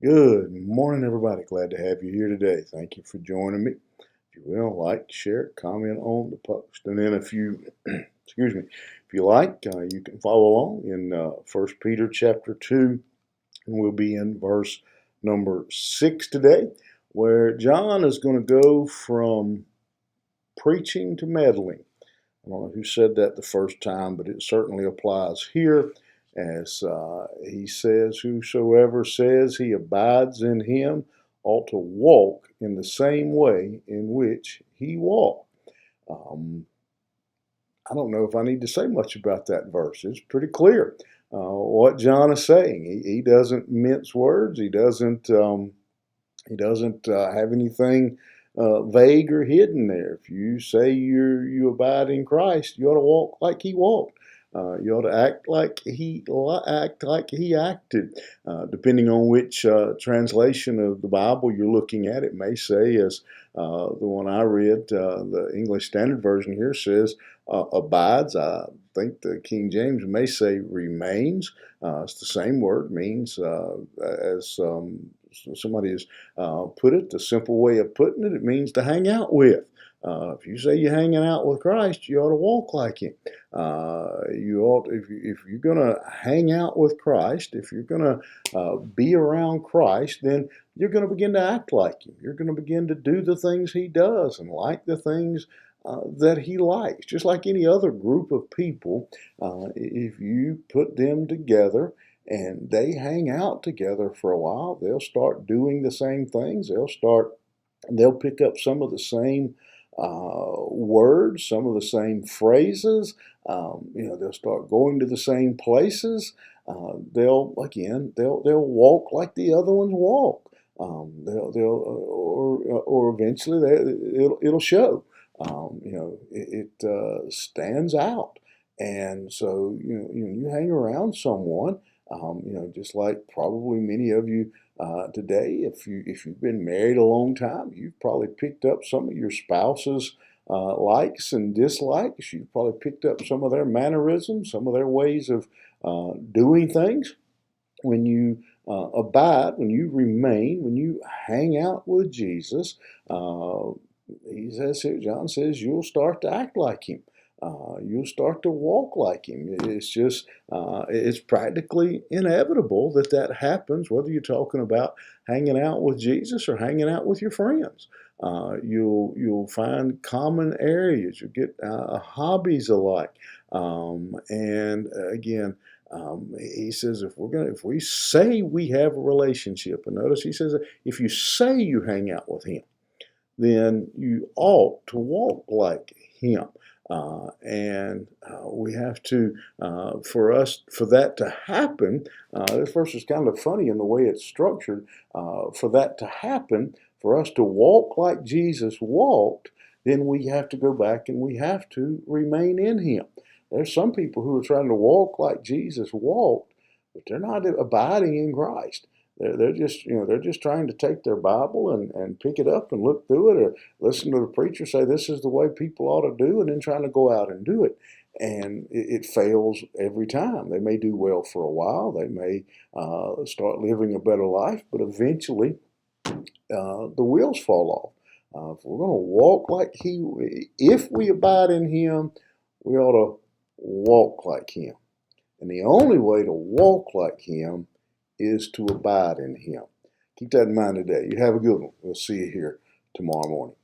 Good morning, everybody. Glad to have you here today. Thank you for joining me. If you will, like, share, comment on the post. And then if you, excuse me, if you like, you can follow along in 1 Peter chapter 2, and we'll be in verse number 6 today, where John is going to go from preaching to meddling. I don't know who said that the first time, but it certainly applies here as he says, whosoever says he abides in him ought to walk in the same way in which he walked. Um, I don't know if I need to say much about that verse. It's pretty clear what John is saying. He doesn't mince words. He doesn't have anything vague or hidden there. If you say you abide in Christ, you ought to walk like He walked. You ought to act like He acted. Depending on which translation of the Bible you're looking at, it may say, as the one I read, the English Standard Version here says, abides. I think the King James may say remains. It's the same word, means as somebody has put it, the simple way of putting it, it means to hang out with. If you say you're hanging out with Christ, you ought to walk like Him. You ought, if you're going to hang out with Christ, if you're going to be around Christ, then you're going to begin to act like Him. You're going to begin to do the things He does and like the things that He likes. Just like any other group of people, if you put them together and they hang out together for a while, they'll start doing the same things. They'll pick up some of the same words, some of the same phrases. They'll start going to the same places. They'll walk like the other ones walk. Or eventually it'll show. It stands out. And so you hang around someone. Just like probably many of you today, if you've been married a long time, you've probably picked up some of your spouse's likes and dislikes. You've probably picked up some of their mannerisms, some of their ways of doing things. When you abide, when you remain, when you hang out with Jesus, John says, you'll start to act like Him. You'll start to walk like Him. It's practically inevitable that happens, whether you're talking about hanging out with Jesus or hanging out with your friends. You'll find common areas. You'll get hobbies alike. And again, he says if we say we have a relationship, and notice he says if you say you hang out with Him, then you ought to walk like Him. We have to, for that to happen, this verse is kind of funny in the way it's structured. For that to happen, for us to walk like Jesus walked, then we have to go back and we have to remain in Him. There's some people who are trying to walk like Jesus walked, but they're not abiding in Christ. They're just trying to take their Bible and pick it up and look through it, or listen to the preacher say this is the way people ought to do, and then trying to go out and do it. And it fails every time. They may do well for a while. They may start living a better life, but eventually the wheels fall off. If we're going to walk like if we abide in Him, we ought to walk like Him. And the only way to walk like Him is to abide in Him. Keep that in mind today. You have a good one. We'll see you here tomorrow morning.